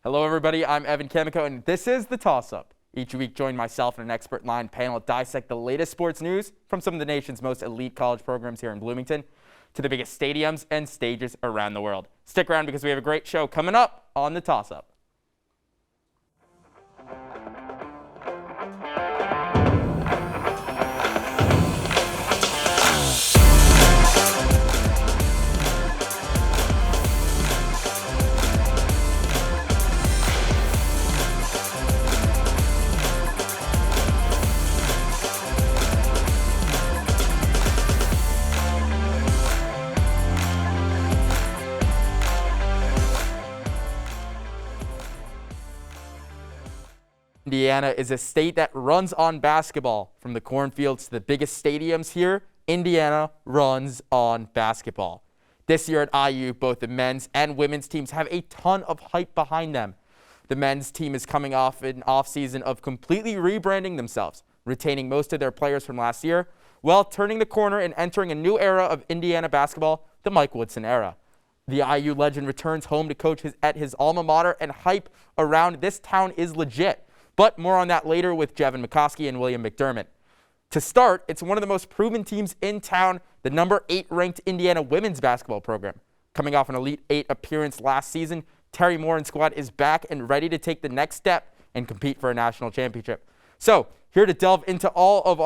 Hello, everybody. I'm Evan Kamikow, and this is The Toss-Up. Each week, join myself and an expert line panel to dissect the latest sports news from some of the nation's most elite college programs here in Bloomington to the biggest stadiums and stages around the world. Stick around because we have a great show coming up on The Toss-Up. Indiana is a state that runs on basketball. From the cornfields to the biggest stadiums here, Indiana runs on basketball. This year at IU, both the men's and women's teams have a ton of hype behind them. The men's team is coming off an offseason of completely rebranding themselves, retaining most of their players from last year, while turning the corner and entering a new era of Indiana basketball, the Woodson Era. The IU legend returns home to coach at his alma mater, and hype around this town is legit. But more on that later with Jevan, McCoskey, and Will McDermott. To start, it's one of the most proven teams in town, the number 8 ranked Indiana women's basketball program. Coming off an Elite 8 appearance last season, Terry Morin's squad is back and ready to take the next step and compete for a national championship. So, here to delve into all of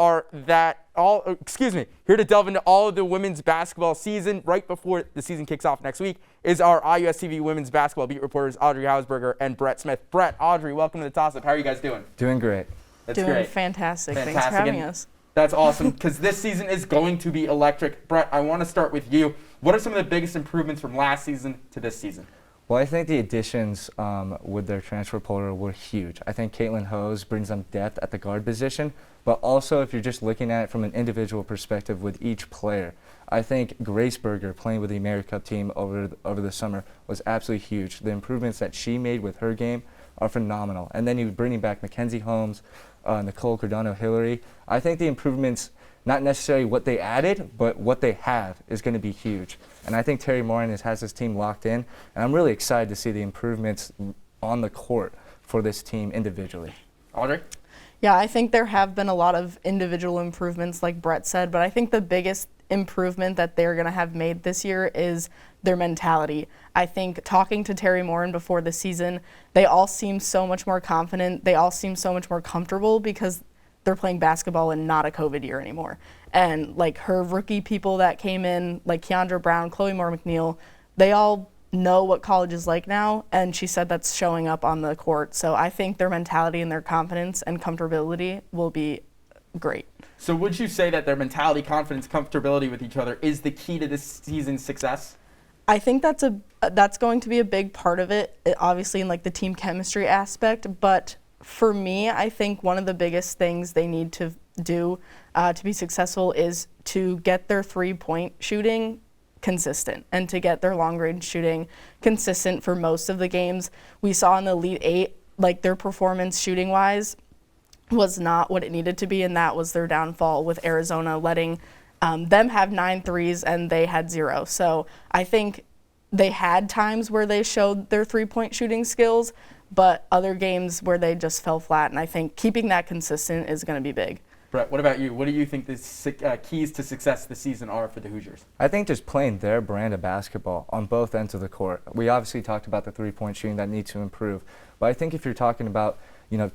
the women's basketball season right before the season kicks off next week is our IUSTV women's basketball beat reporters Audrey Hausberger and Brett Smith. Brett, Audrey, welcome to the Toss-Up. How are you guys doing? Doing great. That's doing great. Fantastic. Thanks for having us. That's awesome because this season is going to be electric. Brett, I want to start with you. What are some of the biggest improvements from last season to this season? Well, I think the additions with their transfer portal were huge. I think Caitlin Hose brings them depth at the guard position, but also if you're just looking at it from an individual perspective with each player, I think Grace Berger playing with the AmeriCup team over the summer was absolutely huge. The improvements that she made with her game are phenomenal. And then you bringing back Mackenzie Holmes, Nicole Cardano-Hillary. I think the improvements, not necessarily what they added, but what they have is going to be huge. And I think Terry Morin has his team locked in, and I'm really excited to see the improvements on the court for this team individually. Audrey? Yeah, I think there have been a lot of individual improvements, like Brett said, but I think the biggest improvement that they're going to have made this year is their mentality. I think talking to Terry Morin before the season, they all seem so much more confident. They all seem so much more comfortable because they're playing basketball and not a COVID year anymore. And like her rookie people that came in, like Keandra Brown, Chloe Moore McNeil, they all know what college is like now, and she said that's showing up on the court. So I think their mentality and their confidence and comfortability will be great. So would you say that their mentality, confidence, comfortability with each other is the key to this season's success? I think that's going to be a big part of it, obviously in like the team chemistry aspect, but for me, I think one of the biggest things they need to do to be successful is to get their three-point shooting consistent and to get their long-range shooting consistent for most of the games. We saw in the Elite 8, like their performance shooting-wise was not what it needed to be, and that was their downfall with Arizona letting them have 9 threes and they had 0. So I think they had times where they showed their three-point shooting skills, but other games where they just fell flat, and I think keeping that consistent is going to be big. Brett, what about you? What do you think the keys to success this season are for the Hoosiers? I think just playing their brand of basketball on both ends of the court. We obviously talked about the three-point shooting that needs to improve, but I think if you're talking about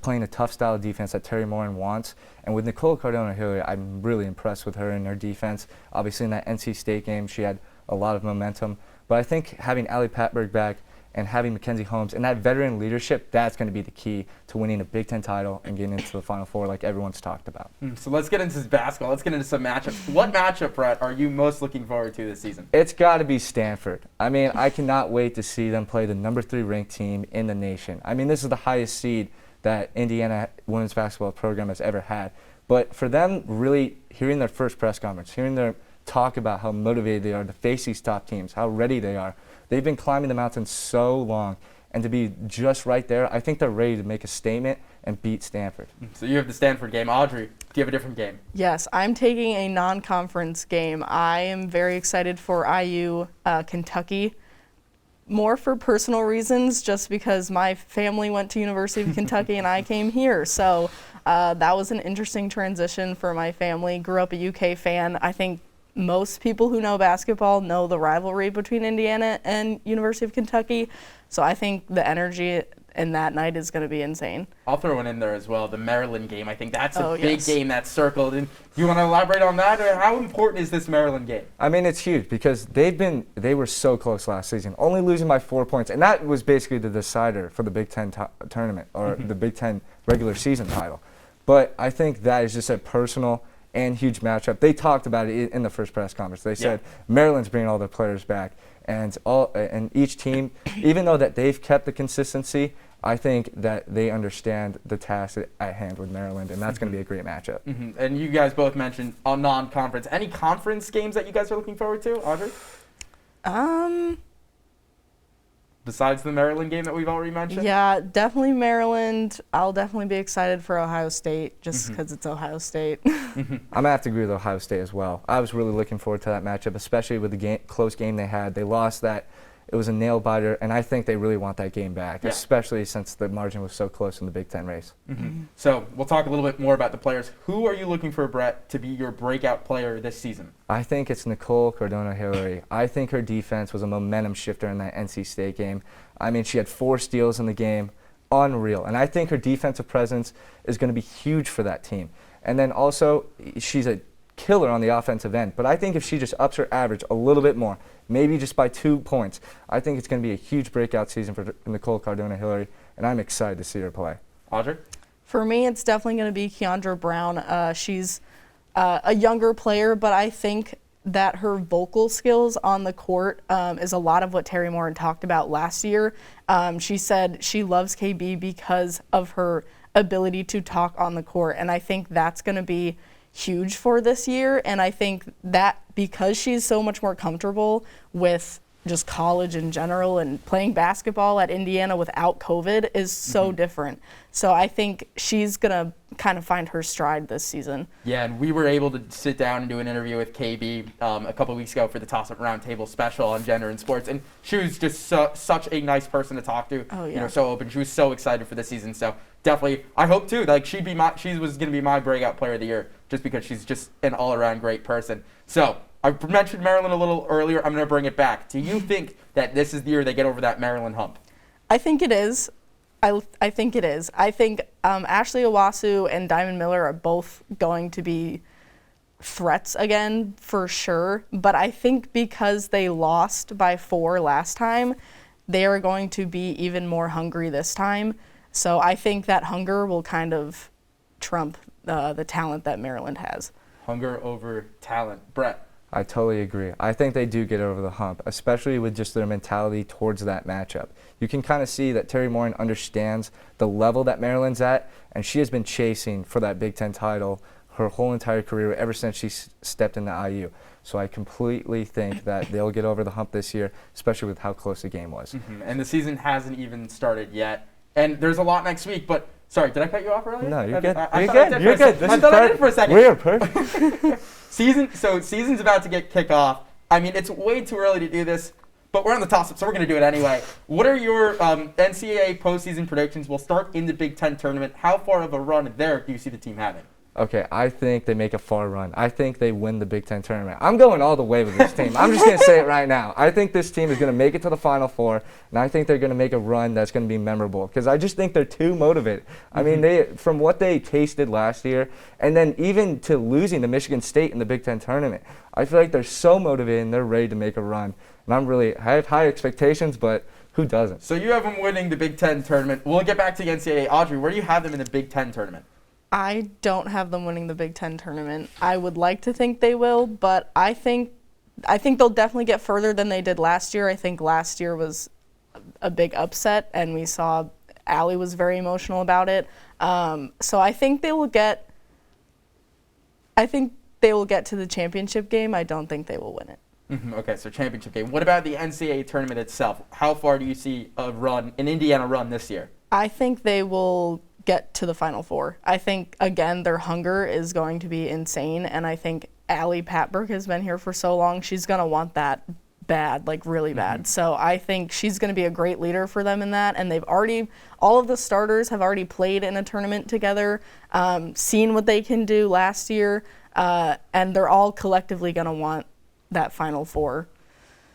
playing a tough style of defense that Terry Morin wants, and with Nicole Cardano-Hillary, I'm really impressed with her and her defense. Obviously in that NC State game, she had a lot of momentum, but I think having Ali Patberg back and having Mackenzie Holmes and that veteran leadership, that's going to be the key to winning a Big Ten title and getting into the Final Four like everyone's talked about. So let's get into basketball. Let's get into some matchups. What matchup, Brett, are you most looking forward to this season? It's got to be Stanford. I mean, I cannot wait to see them play the number 3 ranked team in the nation. I mean, this is the highest seed that Indiana women's basketball program has ever had. But for them, really hearing their first press conference, hearing their talk about how motivated they are to face these top teams, how ready they are. They've been climbing the mountain so long, and to be just right there, I think they're ready to make a statement and beat Stanford. So you have the Stanford game. Audrey, do you have a different game? Yes, I'm taking a non-conference game. I am very excited for IU Kentucky. more for personal reasons, just because my family went to University of Kentucky and I came here. So that was an interesting transition for my family. Grew up a UK fan. I think most people who know basketball know the rivalry between Indiana and University of Kentucky. So I think the energy in that night is going to be insane. I'll throw one in there as well, the Maryland game. I think that's a big yes. game that's circled. And do you want to elaborate on that? Or how important is this Maryland game? I mean, it's huge because they were so close last season, only losing by 4 points. And that was basically the decider for the Big Ten tournament or the Big Ten regular season title. But I think that is just a personal and huge matchup. They talked about it in the first press conference. They said Maryland's bringing all their players back. And each team, even though that they've kept the consistency, I think that they understand the task at hand with Maryland, and that's going to be a great matchup. And you guys both mentioned on non-conference. Any conference games that you guys are looking forward to, Audrey? Besides the Maryland game that we've already mentioned? Yeah, definitely Maryland. I'll definitely be excited for Ohio State just because it's Ohio State. I'm going to have to agree with Ohio State as well. I was really looking forward to that matchup, especially with the close game they had. They lost that. It was a nail-biter, and I think they really want that game back, especially since the margin was so close in the Big Ten race. So we'll talk a little bit more about the players. Who are you looking for, Brett, to be your breakout player this season? I think it's Nicole Cardona-Hillary. I think her defense was a momentum shifter in that NC State game. I mean, she had 4 steals in the game. Unreal. And I think her defensive presence is going to be huge for that team. And then also, she's a killer on the offensive end. But I think if she just ups her average a little bit more, maybe just by 2 points, I think it's going to be a huge breakout season for Nicole Cardona-Hillary, and I'm excited to see her play. Audrey? For me, it's definitely going to be Keandra Brown. She's a younger player, but I think that her vocal skills on the court is a lot of what Terry Morin talked about last year. She said she loves KB because of her ability to talk on the court, and I think that's going to be huge for this year. And I think that because she's so much more comfortable with just college in general and playing basketball at Indiana without COVID is so different. So I think she's going to kind of find her stride this season. Yeah, and we were able to sit down and do an interview with KB a couple of weeks ago for the Toss Up Roundtable special on gender and sports, and she was just such a nice person to talk to. Oh, yeah. You know, so open. She was so excited for the season. So definitely, I hope too. Like she was going to be my breakout player of the year just because she's just an all-around great person. So I mentioned Maryland a little earlier. I'm going to bring it back. Do you think that this is the year they get over that Maryland hump? I think it is. I think it is. I think Ashley Owasu and Diamond Miller are both going to be threats again for sure. But I think because they lost by 4 last time, they are going to be even more hungry this time. So I think that hunger will kind of trump the talent that Maryland has. Hunger over talent. Brett? I totally agree. I think they do get over the hump, especially with just their mentality towards that matchup. You can kind of see that Terry Morin understands the level that Maryland's at, and she has been chasing for that Big Ten title her whole entire career ever since she stepped into IU. So I completely think that they'll get over the hump this year, especially with how close the game was. And the season hasn't even started yet. And there's a lot next week, but sorry, did I cut you off earlier? No, you're good. You're good. I thought I did for a second. We are perfect. Season's about to get kicked off. I mean, it's way too early to do this, but we're on the toss-up, so we're going to do it anyway. What are your NCAA postseason predictions? We'll start in the Big Ten tournament. How far of a run there do you see the team having? Okay, I think they make a far run. I think they win the Big Ten tournament. I'm going all the way with this team. I'm just going to say it right now. I think this team is going to make it to the Final Four, and I think they're going to make a run that's going to be memorable because I just think they're too motivated. I mean, from what they tasted last year, and then even to losing to Michigan State in the Big Ten tournament, I feel like they're so motivated and they're ready to make a run. And I have high expectations, but who doesn't? So you have them winning the Big Ten tournament. We'll get back to the NCAA. Audrey, where do you have them in the Big Ten tournament? I don't have them winning the Big Ten tournament. I would like to think they will, but I think they'll definitely get further than they did last year. I think last year was a big upset, and we saw Allie was very emotional about it. So I think they will get to the championship game. I don't think they will win it. Okay, so championship game. What about the NCAA tournament itself? How far do you see an Indiana run this year? I think they will get to the Final Four. I think, again, their hunger is going to be insane, and I think Allie Patberg has been here for so long. She's going to want that bad, like really bad. So I think she's going to be a great leader for them in that. And all of the starters have already played in a tournament together, seen what they can do last year, and they're all collectively going to want that Final Four.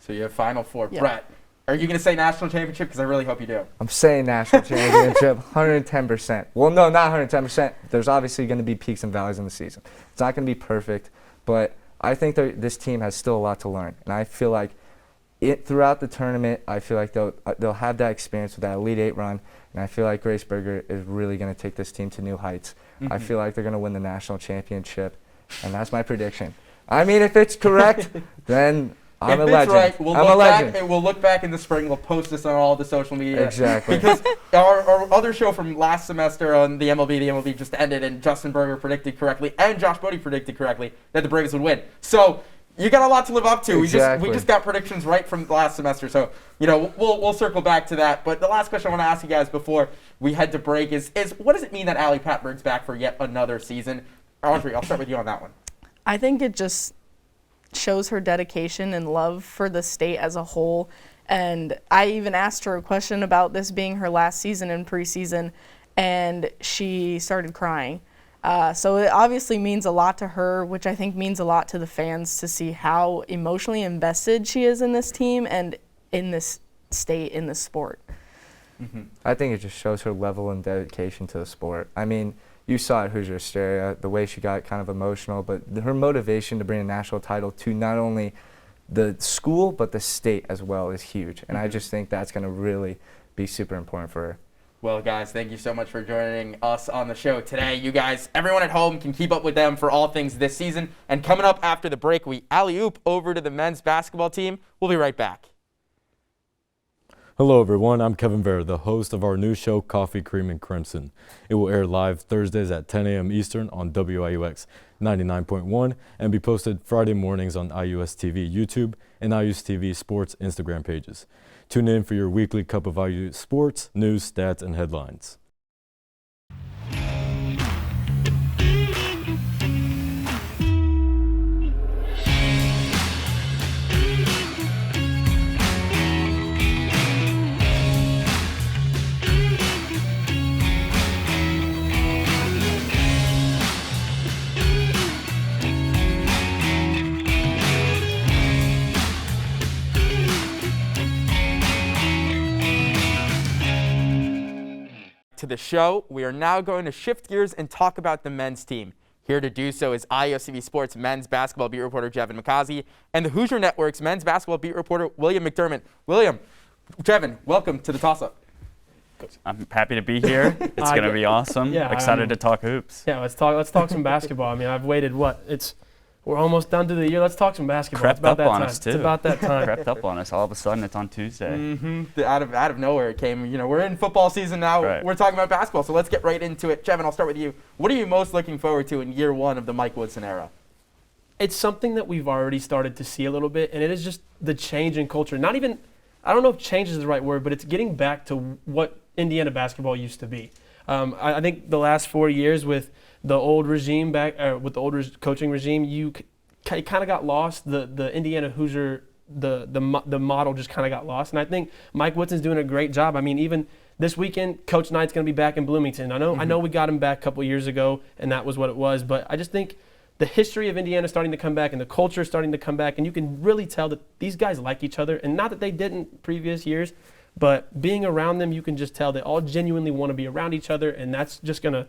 So you have Final Four. Yeah. Brett, are you going to say national championship? Because I really hope you do. I'm saying national championship, 110%. Well, no, not 110%. There's obviously going to be peaks and valleys in the season. It's not going to be perfect, but I think this team has still a lot to learn, and I feel like throughout the tournament, I feel like they'll have that experience with that Elite Eight run, and I feel like Grace Berger is really going to take this team to new heights. I feel like they're going to win the national championship, and that's my prediction. I mean, if it's correct, then I'm a legend. If it's right, we'll look back in the spring. We'll post this on all the social media. Exactly. Because our other show from last semester on the MLB just ended, and Justin Berger predicted correctly, and Josh Bodie predicted correctly that the Braves would win. So you got a lot to live up to. Exactly. We just got predictions right from last semester. So we'll circle back to that. But the last question I want to ask you guys before we head to break is what does it mean that Allie Patberg's back for yet another season? Audrey, I'll start with you on that one. I think it just shows her dedication and love for the state as a whole. And I even asked her a question about this being her last season in preseason, and she started crying. So it obviously means a lot to her, which I think means a lot to the fans to see how emotionally invested she is in this team and in this state, in this sport. I think it just shows her level and dedication to the sport. I mean, you saw at Hoosier Era, the way she got kind of emotional, but her motivation to bring a national title to not only the school but the state as well is huge. And I just think that's going to really be super important for her. Well, guys, thank you so much for joining us on the show today. You guys, everyone at home can keep up with them for all things this season. And coming up after the break, we alley-oop over to the men's basketball team. We'll be right back. Hello everyone, I'm Kevin Vera, the host of our new show, Coffee, Cream, and Crimson. It will air live Thursdays at 10 a.m. Eastern on WIUX 99.1 and be posted Friday mornings on IUSTV YouTube and IUSTV Sports Instagram pages. Tune in for your weekly cup of IU sports, news, stats, and headlines. To the show, we are now going to shift gears and talk about the men's team. Here to do so is IUSTV Sports men's basketball beat reporter Jevan McCoskey and the Hoosier Network's men's basketball beat reporter William McDermott. William, Jevan, welcome to the toss-up. I'm happy to be here. It's going to be awesome. Yeah, excited to talk hoops. Yeah, let's talk some basketball. I mean, I've waited we're almost done to the year. Let's talk some basketball. Crept up on time. us too. It's about that time. Crept up on us. All of a sudden, it's on Tuesday. Out of nowhere it came. We're in football season now. Right. We're talking about basketball, so let's get right into it. Jevan, I'll start with you. What are you most looking forward to in year one of the Mike Woodson era? It's something that we've already started to see a little bit, and it is just the change in culture. Not even, I don't know if change is the right word, but it's getting back to what Indiana basketball used to be. I think the last 4 years with the old regime with the old coaching regime, you kind of got lost. The Indiana Hoosier, the model just kind of got lost. And I think Mike Woodson's doing a great job. I mean, even this weekend, Coach Knight's going to be back in Bloomington. I know we got him back a couple years ago, and that was what it was. But I just think the history of Indiana is starting to come back, and the culture is starting to come back, and you can really tell that these guys like each other. And not that they didn't previous years, but being around them, you can just tell they all genuinely want to be around each other, and that's just going to,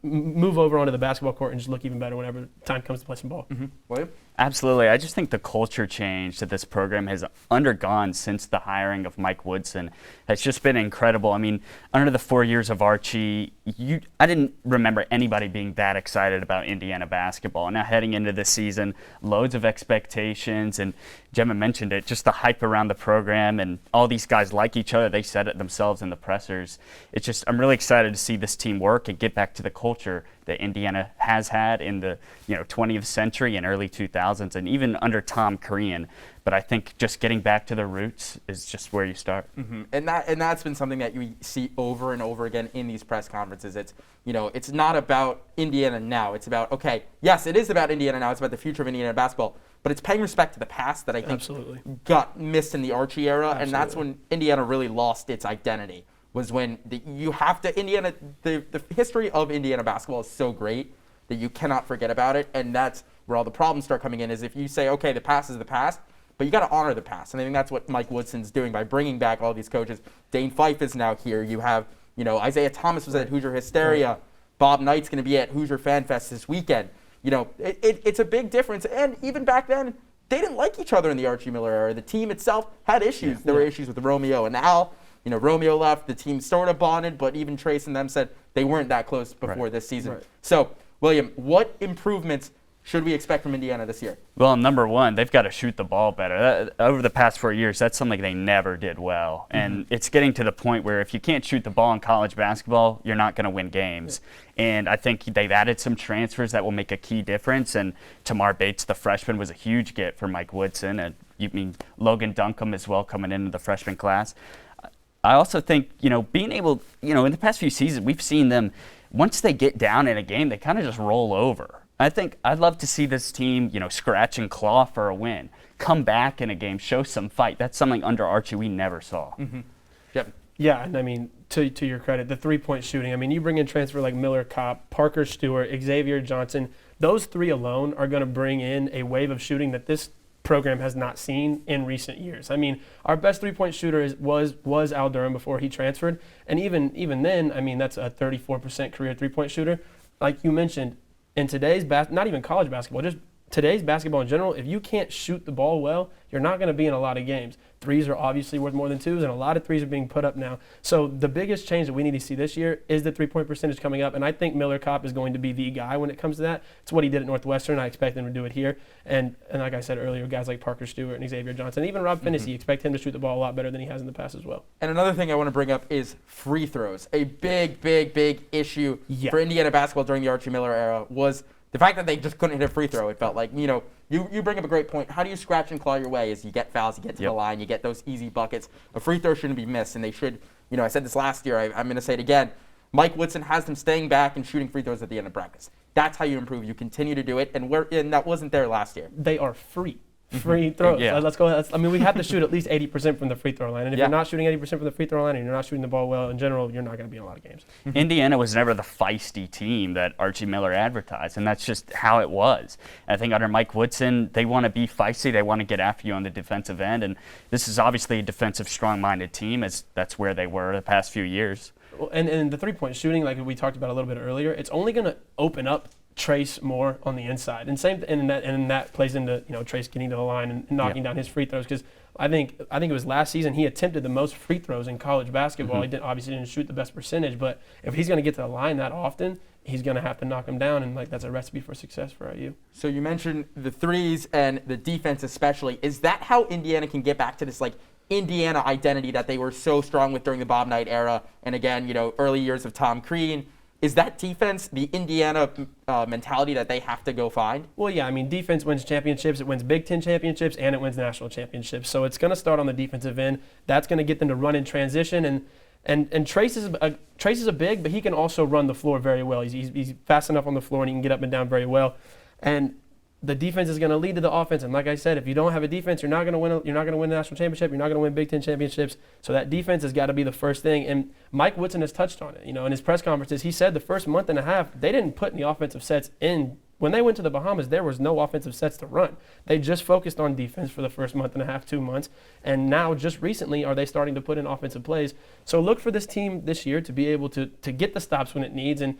move over onto the basketball court and just look even better whenever time comes to play some ball. William? Absolutely. I just think the culture change that this program has undergone since the hiring of Mike Woodson has just been incredible. I mean, under the 4 years of Archie, I didn't remember anybody being that excited about Indiana basketball. Now heading into this season, loads of expectations, and Gemma mentioned it, just the hype around the program, and all these guys like each other. They said it themselves in the pressers. It's just, I'm really excited to see this team work and get back to the culture that Indiana has had in the 20th century and early 2000s, and even under Tom Crean. But I think just getting back to the roots is just where you start. And that's been something that you see over and over again in these press conferences. It's it's not about Indiana now. It's about, okay, yes, it is about Indiana now. It's about the future of Indiana basketball. but it's paying respect to the past that I think Absolutely. got missed in the Archie era, and that's Absolutely. when Indiana really lost its identity. Was when the history of Indiana basketball is so great that you cannot forget about it, and that's where all the problems start coming in. Is if you say, okay, the past is the past, but you got to honor the past, and I think that's what Mike Woodson's doing by bringing back all these coaches. Dane Fife is now here. You have, Isaiah Thomas was at Hoosier Hysteria. Right. Bob Knight's going to be at Hoosier Fan Fest this weekend. It's a big difference, and even back then, they didn't like each other in the Archie Miller era. The team itself had issues. There were issues with Romeo and Al. Romeo left. The team sort of bonded, but even Trace and them said they weren't that close before this season. Right. So, William, what improvements should we expect from Indiana this year? Well, number one, they've got to shoot the ball better. Over the past 4 years, that's something they never did well. And it's getting to the point where if you can't shoot the ball in college basketball, you're not going to win games. And I think they've added some transfers that will make a key difference. And Tamar Bates, the freshman, was a huge get for Mike Woodson. And you mean Logan Duncombe as well coming into the freshman class. I also think, being able, in the past few seasons, we've seen them, once they get down in a game, they kind of just roll over. I think I'd love to see this team, scratch and claw for a win, come back in a game, show some fight. That's something under Archie we never saw. Jevan. Yeah, and I mean, to your credit, the three-point shooting. I mean, you bring in transfer like Miller Kopp, Parker Stewart, Xavier Johnson. Those three alone are going to bring in a wave of shooting that this program has not seen in recent years. I mean, our best three-point shooter was Al Durham before he transferred, and even then, I mean, that's a 34% career three-point shooter. Like you mentioned, in today's not even college basketball, just today's basketball in general, if you can't shoot the ball well, you're not going to be in a lot of games. Threes are obviously worth more than twos, and a lot of threes are being put up now. So the biggest change that we need to see this year is the three-point percentage coming up, and I think Miller Kopp is going to be the guy when it comes to that. It's what he did at Northwestern. I expect him to do it here. And like I said earlier, guys like Parker Stewart and Xavier Johnson, even Rob Finney, expect him to shoot the ball a lot better than he has in the past as well. And another thing I want to bring up is free throws. A big issue for Indiana basketball during the Archie Miller era was the fact that they just couldn't hit a free throw. It felt like, you bring up a great point. How do you scratch and claw your way as you get fouls, you get to the line, you get those easy buckets? A free throw shouldn't be missed, and they should, I said this last year, I'm going to say it again. Mike Woodson has them staying back and shooting free throws at the end of practice. That's how you improve. You continue to do it, and that wasn't there last year. They are free throws. Yeah. Let's go. We have to shoot at least 80% from the free throw line. And if you're not shooting 80% from the free throw line and you're not shooting the ball well in general, you're not going to be in a lot of games. Indiana was never the feisty team that Archie Miller advertised, and that's just how it was. And I think under Mike Woodson, they want to be feisty. They want to get after you on the defensive end. And this is obviously a defensive, strong-minded team, as that's where they were the past few years. Well, and the three-point shooting, like we talked about a little bit earlier, it's only going to open up Trace more on the inside, and that plays into Trace getting to the line and knocking down his free throws, because I think it was last season he attempted the most free throws in college basketball. He obviously didn't shoot the best percentage, but if he's going to get to the line that often, he's going to have to knock them down, and that's a recipe for success for IU. So you mentioned the threes and the defense especially. Is that how Indiana can get back to this Indiana identity that they were so strong with during the Bob Knight era, and again early years of Tom Crean? Is that defense the Indiana mentality that they have to go find? Well, yeah. I mean, defense wins championships. It wins Big Ten championships, and it wins national championships. So it's going to start on the defensive end. That's going to get them to run in transition. And Trace is a big, but he can also run the floor very well. He's fast enough on the floor, and he can get up and down very well. And the defense is going to lead to the offense. And like I said, if you don't have a defense, you're not going to win. You're not going to win the national championship. You're not going to win Big Ten championships. So that defense has got to be the first thing. And Mike Woodson has touched on it. In his press conferences, he said the first month and a half they didn't put any offensive sets in. When they went to the Bahamas, there was no offensive sets to run. They just focused on defense for the first month and a half, 2 months. And now, just recently, are they starting to put in offensive plays. So look for this team this year to be able to get the stops when it needs, and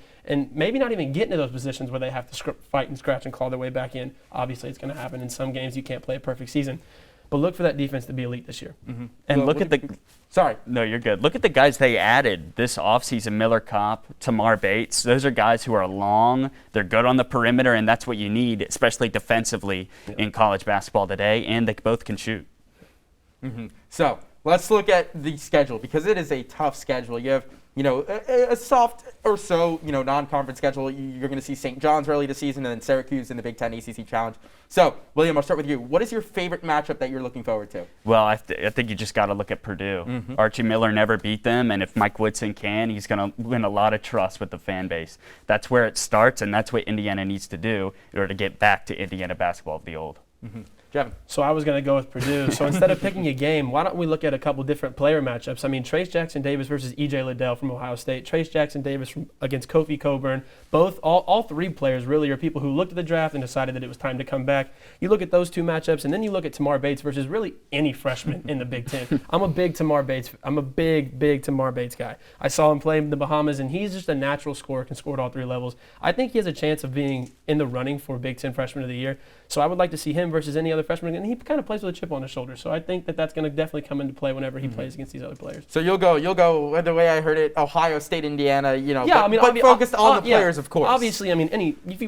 maybe not even get into those positions where they have to fight and scratch and claw their way back in. Obviously, it's going to happen in some games. You can't play a perfect season. But look for that defense to be elite this year. And look at the – sorry. No, you're good. Look at the guys they added this offseason, Miller Kopp, Tamar Bates. Those are guys who are long. They're good on the perimeter, and that's what you need, especially defensively in college basketball today, and they both can shoot. So let's look at the schedule, because it is a tough schedule. You have a soft or so, non-conference schedule. You're going to see St. John's early this season, and then Syracuse in the Big Ten ACC Challenge. So, William, I'll start with you. What is your favorite matchup that you're looking forward to? Well, I think you just got to look at Purdue. Archie Miller never beat them, and if Mike Woodson can, he's going to win a lot of trust with the fan base. That's where it starts, and that's what Indiana needs to do in order to get back to Indiana basketball of the old. Jevan. So I was going to go with Purdue. So instead of picking a game, why don't we look at a couple different player matchups? I mean, Trace Jackson Davis versus E.J. Liddell from Ohio State. Trace Jackson Davis against Kofi Coburn. All three players really are people who looked at the draft and decided that it was time to come back. You look at those two matchups, and then you look at Tamar Bates versus really any freshman in the Big Ten. I'm a big Tamar Bates guy. I saw him play in the Bahamas, and he's just a natural scorer, can score at all three levels. I think he has a chance of being in the running for Big Ten Freshman of the Year. So I would like to see him versus any other freshman, and he kind of plays with a chip on his shoulder. So I think that that's going to definitely come into play whenever he plays against these other players. So you'll go the way I heard it, Ohio State, Indiana, Yeah, but focused on the players, of course. Obviously, I mean,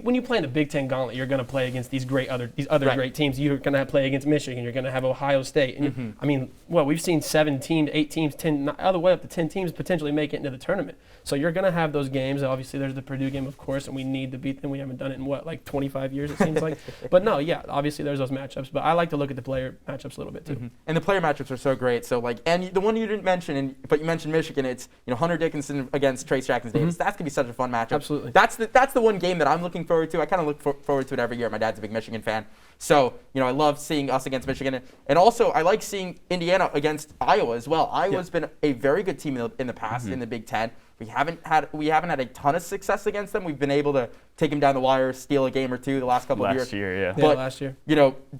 when you play in the Big Ten Gauntlet, you're going to play against these other Right. great teams. You're going to play against Michigan. You're going to have Ohio State. And I mean, we've seen 7 teams, 8 teams, 10, all the way up to 10 teams potentially make it into the tournament. So you're going to have those games. Obviously, there's the Purdue game, of course, and we need to beat them. We haven't done it in, like 25 years, it seems like. But no, yeah, obviously there's those matchups. But I like to look at the player matchups a little bit, too. And the player matchups are so great. So, and the one you didn't mention, but you mentioned Michigan, it's, Hunter Dickinson against Trace Jackson Davis. That's going to be such a fun matchup. Absolutely. That's the one game that I'm looking forward to. I kind of look forward to it every year. My dad's a big Michigan fan. So, I love seeing us against Michigan. And also, I like seeing Indiana against Iowa as well. Iowa's been a very good team in the past in the Big Ten. We haven't had a ton of success against them. We've been able to take them down the wire, steal a game or two the last couple of years. Last year, yeah. But, last year.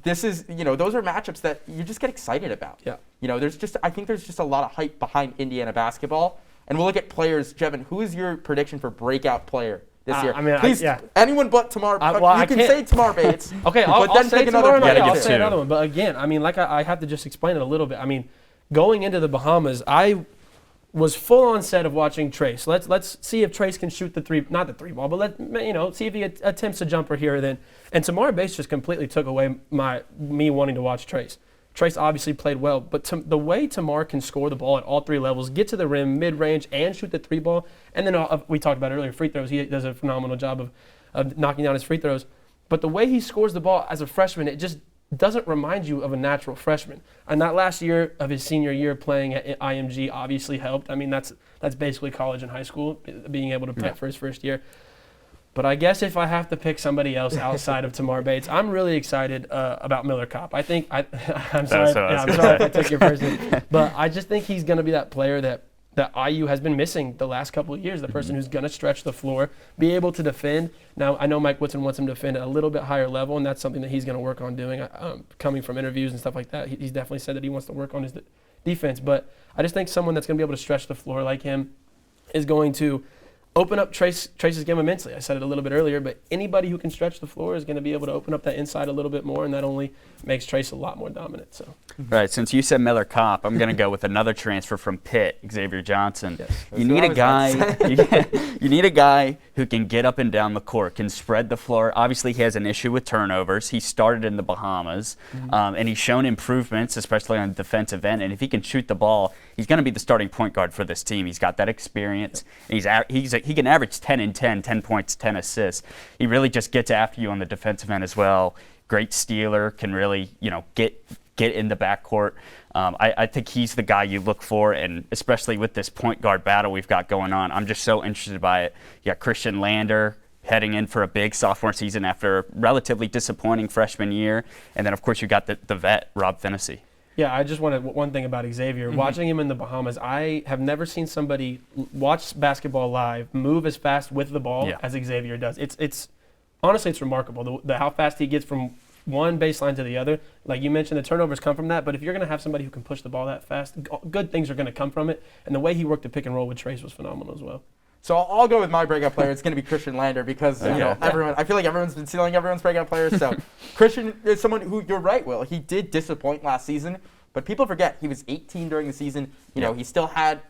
This is, those are matchups that you just get excited about. Yeah. I think there's just a lot of hype behind Indiana basketball. And we'll look at players. Jevan, who is your prediction for breakout player this year? I mean, please, anyone but Tamar. You can say Tamar Bates. Okay, but then say pick another Tamar, player. I'll say another one. But again, I mean, I have to just explain it a little bit. I mean, going into the Bahamas, I was full on set of watching Trace. Let's see if Trace can shoot not the three ball, but see if he attempts a jumper here or then. And Tamar Bates just completely took away me wanting to watch Trace. Trace obviously played well, but the way Tamar can score the ball at all three levels, get to the rim, mid-range, and shoot the three ball, and then we talked about earlier, free throws. He does a phenomenal job of knocking down his free throws. But the way he scores the ball as a freshman, it just doesn't remind you of a natural freshman. And that last year of his senior year playing at IMG obviously helped. I mean, that's basically college and high school, being able to play for his first year. But I guess if I have to pick somebody else outside of Tamar Bates, I'm really excited about Miller Kopp. I'm sorry if I took your person, but I just think he's going to be that player that IU has been missing the last couple of years, the person who's going to stretch the floor, be able to defend. Now, I know Mike Woodson wants him to defend at a little bit higher level, and that's something that he's going to work on doing. Coming from interviews and stuff like that, he's definitely said that he wants to work on his defense. But I just think someone that's going to be able to stretch the floor like him is going to open up Trace's game immensely. I said it a little bit earlier, but anybody who can stretch the floor is going to be able to open up that inside a little bit more, and that only makes Trace a lot more dominant. So, right. Since you said Miller Kopp, I'm going to go with another transfer from Pitt, Xavier Johnson. Yes. You need a guy. You need a guy who can get up and down the court, can spread the floor. Obviously, he has an issue with turnovers. He started in the Bahamas, and he's shown improvements, especially on the defensive end. And if he can shoot the ball, he's going to be the starting point guard for this team. He's got that experience. And he can average 10 and 10 points, 10 assists. He really just gets after you on the defensive end as well. Great stealer, can really, get in the backcourt. I think he's the guy you look for, and especially with this point guard battle we've got going on, I'm just so interested by it. You got Christian Lander heading in for a big sophomore season after a relatively disappointing freshman year, and then of course you got the vet Rob Finney. Yeah, I just wanted one thing about Xavier. Watching him in the Bahamas, I have never seen somebody watch basketball live move as fast with the ball as Xavier does. It's honestly, it's remarkable how fast he gets from one baseline to the other. Like you mentioned, the turnovers come from that, but if you're going to have somebody who can push the ball that fast, good things are going to come from it. And the way he worked the pick and roll with Trace was phenomenal as well. So I'll go with my breakout player. It's going to be Christian Lander because everyone. I feel like everyone's been stealing everyone's breakout players. So Christian is someone who, you're right, Will. He did disappoint last season, but people forget he was 18 during the season. He still had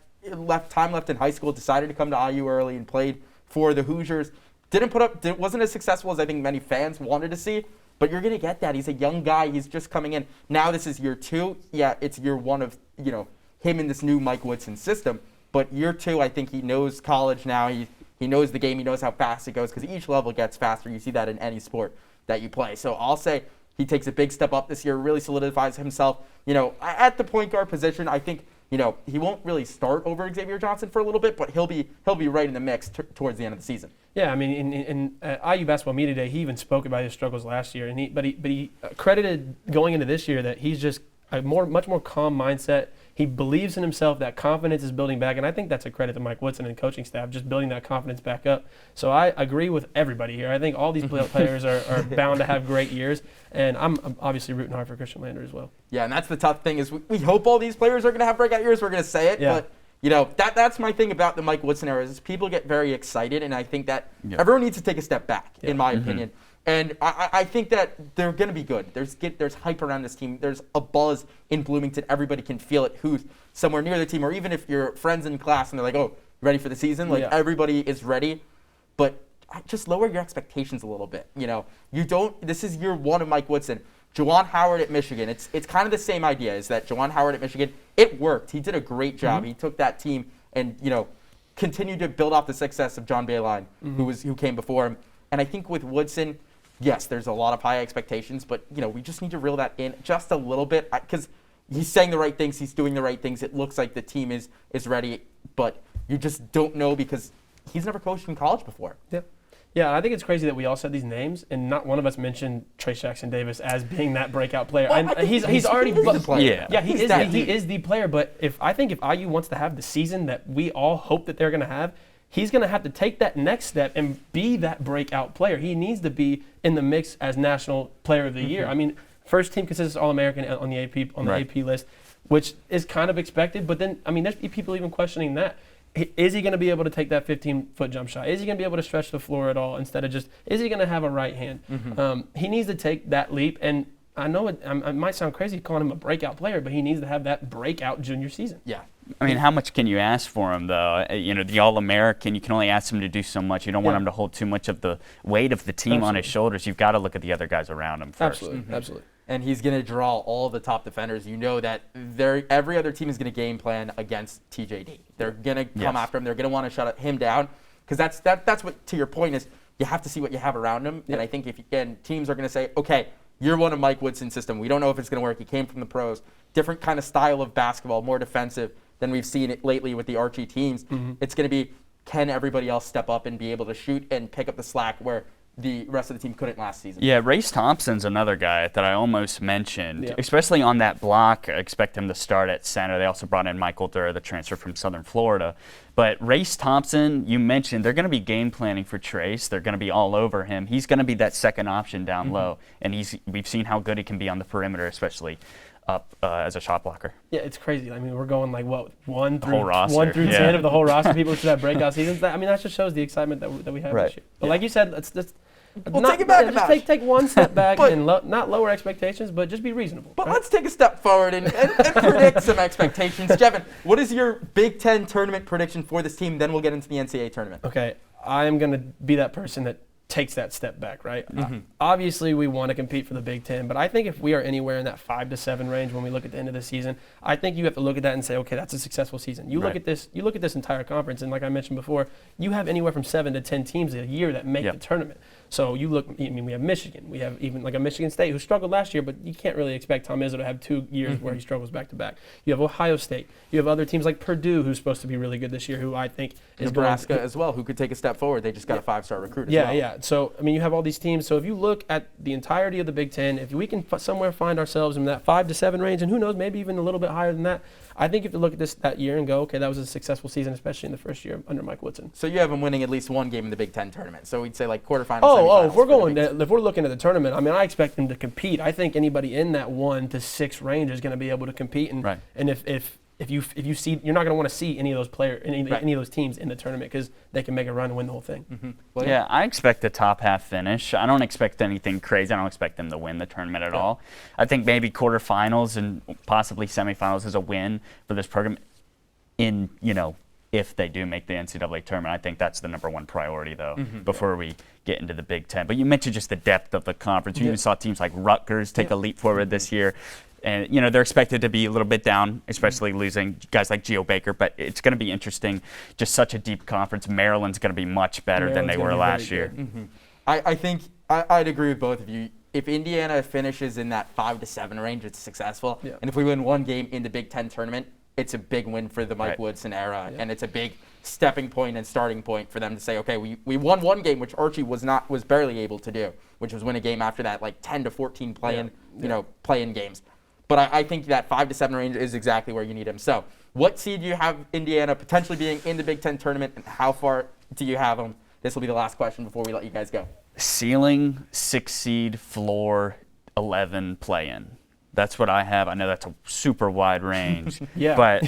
time left in high school. Decided to come to IU early and played for the Hoosiers. Wasn't as successful as I think many fans wanted to see. But you're going to get that. He's a young guy. He's just coming in. Now this is year 2. Yeah, it's year 1 of, him in this new Mike Woodson system. But year 2, I think he knows college now. He knows the game. He knows how fast it goes because each level gets faster. You see that in any sport that you play. So I'll say he takes a big step up this year, really solidifies himself. At the point guard position, I think you know, he won't really start over Xavier Johnson for a little bit, but he'll be right in the mix towards the end of the season. Yeah, I mean, in IU Basketball Media Day, he even spoke about his struggles last year, and he credited going into this year that he's just a much more calm mindset. He believes in himself. That confidence is building back, and I think that's a credit to Mike Woodson and coaching staff, just building that confidence back up. So I agree with everybody here. I think all these players are bound to have great years, and I'm obviously rooting hard for Christian Lander as well. Yeah, and that's the tough thing is we hope all these players are going to have breakout years. We're going to say it, but you know that's my thing about the Mike Woodson era is people get very excited, and I think that everyone needs to take a step back, in my opinion. And I think that they're going to be good. There's hype around this team. There's a buzz in Bloomington. Everybody can feel it who's somewhere near the team, or even if you're friends in class and they're like, oh, ready for the season? Like, everybody is ready. But just lower your expectations a little bit. You know, this is year one of Mike Woodson. Juwan Howard at Michigan. It's kind of the same idea, is that Juwan Howard at Michigan, it worked. He did a great job. He took that team and, you know, continued to build off the success of John Beilein, who came before him. And I think with Woodson, yes, there's a lot of high expectations, but you know we just need to reel that in just a little bit because he's saying the right things, he's doing the right things. It looks like the team is ready, but you just don't know because he's never coached in college before. Yeah, I think it's crazy that we all said these names and not one of us mentioned Trace Jackson Davis as being that breakout player. Well, he's already the player. Yeah, he is the player. But if IU wants to have the season that we all hope that they're going to have, he's going to have to take that next step and be that breakout player. He needs to be in the mix as National Player of the Year. I mean, first team consensus All-American on the AP list, which is kind of expected. But then, I mean, there's people even questioning that. Is he going to be able to take that 15-foot jump shot? Is he going to be able to stretch the floor at all instead of is he going to have a right hand? He needs to take that leap. And I know it might sound crazy calling him a breakout player, but he needs to have that breakout junior season. Yeah. I mean, how much can you ask for him, though? You know, the All-American, you can only ask him to do so much. You don't want him to hold too much of the weight of the team on his shoulders. You've got to look at the other guys around him first. Absolutely. And he's going to draw all the top defenders. You know that every other team is going to game plan against TJD. They're going to come after him. They're going to want to shut him down because that's what, to your point, is you have to see what you have around him. And I think teams are going to say, okay, you're one of Mike Woodson's system. We don't know if it's going to work. He came from the pros. Different kind of style of basketball, more defensive than we've seen it lately with the Archie teams. It's going to be, can everybody else step up and be able to shoot and pick up the slack where the rest of the team couldn't last season? Yeah, Race Thompson's another guy that I almost mentioned, especially on that block. I expect him to start at center. They also brought in Michael Durr, the transfer from Southern Florida. But Race Thompson, you mentioned, they're going to be game planning for Trace. They're going to be all over him. He's going to be that second option down low, and we've seen how good he can be on the perimeter, especially up as a shot blocker. Yeah, it's crazy. I mean, we're going like, what, 1 through 10 yeah. of the whole roster people should have breakout seasons. I mean, that just shows the excitement that we have this year. But like you said, let's just take it back. Just take one step back and not lower expectations, but just be reasonable. But let's take a step forward and predict some expectations. Jevan, what is your Big Ten tournament prediction for this team? Then we'll get into the NCAA tournament. Okay, I'm going to be that person that takes that step back, right? Obviously, we want to compete for the Big Ten, but I think if we are anywhere in that 5 to 7 range when we look at the end of the season, I think you have to look at that and say, okay, that's a successful season. You look at this entire conference, and like I mentioned before, you have anywhere from 7 to 10 teams a year that make the tournament. So you look, I mean, we have Michigan, we have even like a Michigan State who struggled last year, but you can't really expect Tom Izzo to have 2 years where he struggles back to back. You have Ohio State, you have other teams like Purdue who's supposed to be really good this year, who I think is Nebraska as well, who could take a step forward. They just got a 5-star recruit as well. Yeah. So, I mean, you have all these teams. So if you look at the entirety of the Big Ten, if we can somewhere find ourselves in that 5 to 7 range, and who knows, maybe even a little bit higher than that, I think you have to look at that year and go, okay, that was a successful season, especially in the first year under Mike Woodson. So you have him winning at least one game in the Big Ten tournament. So we'd say like quarterfinals. If we're looking at the tournament, I mean, I expect them to compete. I think anybody in that 1 to 6 range is going to be able to compete. And if you see, you're not going to want to see any of those any of those teams in the tournament because they can make a run and win the whole thing. Well, yeah, I expect the top half finish. I don't expect anything crazy. I don't expect them to win the tournament at all. I think maybe quarterfinals and possibly semifinals is a win for this program. If they do make the NCAA tournament, I think that's the number 1 priority, though, before we get into the Big Ten. But you mentioned just the depth of the conference. You even saw teams like Rutgers take a leap forward this year. And, they're expected to be a little bit down, especially losing guys like Geo Baker. But it's going to be interesting. Just such a deep conference. Maryland's going to be much better than they were last year. I think I'd agree with both of you. If Indiana finishes in that 5 to 7 range, it's successful. And if we win one game in the Big Ten tournament, it's a big win for the Mike Right. Woodson era, Yeah. and it's a big stepping point and starting point for them to say, okay, we won one game, which Archie was barely able to do, which was win a game after that, like 10 to 14 play-in games. But I think that 5 to 7 range is exactly where you need him. So, what seed do you have Indiana potentially being in the Big Ten tournament, and how far do you have them? This will be the last question before we let you guys go. Ceiling 6 seed, floor 11 play-in. That's what I have. I know that's a super wide range. Yeah. But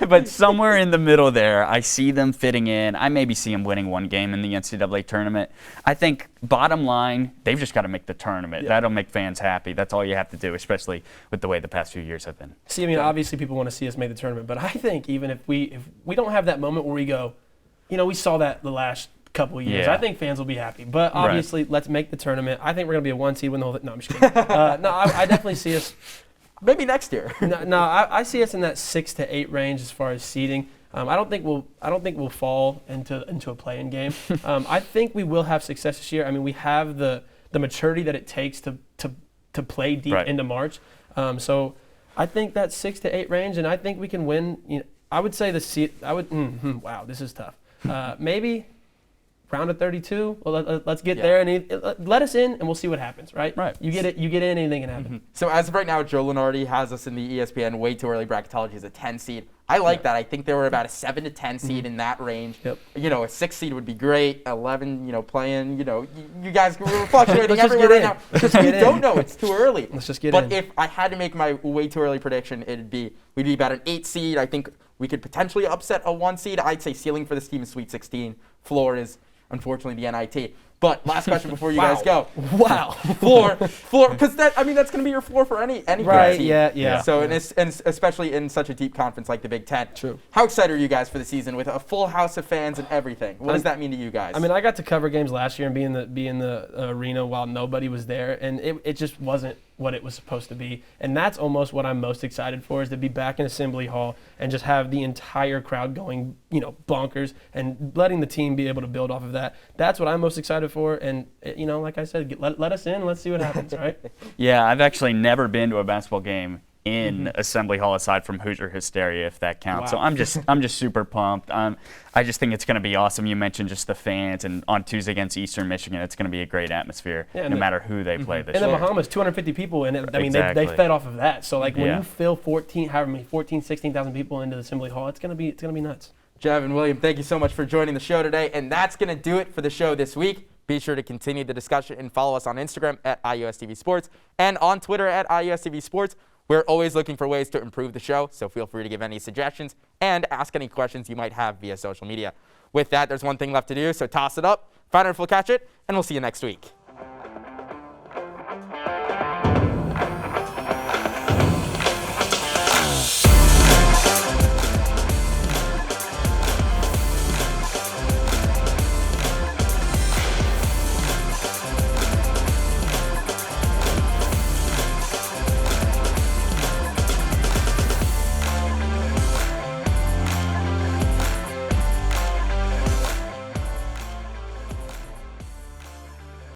but somewhere in the middle there, I see them fitting in. I maybe see them winning one game in the NCAA tournament. I think bottom line, they've just got to make the tournament. Yeah. That'll make fans happy. That's all you have to do, especially with the way the past few years have been. See, I mean, obviously people want to see us make the tournament, but I think even if we don't have that moment where we go, we saw that the last couple of years. Yeah. I think fans will be happy. But obviously, let's make the tournament. I think we're going to be a 1 seed win the whole thing. No, I'm just kidding. I definitely see us. Maybe next year. I see us in that 6 to 8 range as far as seeding. I don't think we'll fall into a play-in game. I think we will have success this year. I mean, we have the maturity that it takes to play deep Right. into March. So I think that 6 to 8 range, and I think we can win. I would say the seed. Wow, this is tough. Maybe round of 32. Well, let's get there and let us in, and we'll see what happens. Right. Right. You get in, anything can happen. So as of right now, Joe Lenardi has us in the ESPN way too early bracketology as a 10 seed. I like that. I think they were about a 7 to 10 seed in that range. Yep. A 6 seed would be great. 11, playing. You guys were fluctuating Let's just everywhere get right in. now because we don't know. It's too early. Let's just get But in. if I had to make my way too early prediction, we'd be about an 8 seed. I think we could potentially upset a 1 seed. I'd say ceiling for this team is Sweet 16. Floor is unfortunately the NIT. But last question before you guys go. Wow. Floor, because that's going to be your floor for any Right, team. yeah. So and especially in such a deep conference like the Big Ten. True. How excited are you guys for the season with a full house of fans and everything? What does that mean to you guys? I mean, I got to cover games last year and be in the arena while nobody was there, and it just wasn't what it was supposed to be. And that's almost what I'm most excited for, is to be back in Assembly Hall and just have the entire crowd going, bonkers, and letting the team be able to build off of that. That's what I'm most excited for. And, like I said, let us in. Let's see what happens, right? Yeah, I've actually never been to a basketball game in Assembly Hall aside from Hoosier hysteria, if that counts. Wow. So I'm just super pumped. I just think it's going to be awesome. You mentioned just the fans, and on Tuesday against Eastern Michigan, it's going to be a great atmosphere, no matter who they play this In the year. Bahamas, 250 people, and they Exactly. fed off of that. So when Yeah. you fill 16,000 people into the Assembly Hall, it's gonna be nuts. Jevan, William, thank you so much for joining the show today. And that's going to do it for the show this week. Be sure to continue the discussion and follow us on Instagram at IUSTV Sports and on Twitter at IUSTV Sports. We're always looking for ways to improve the show, so feel free to give any suggestions and ask any questions you might have via social media. With that, there's one thing left to do, so toss it up, find out if we'll catch it, and we'll see you next week.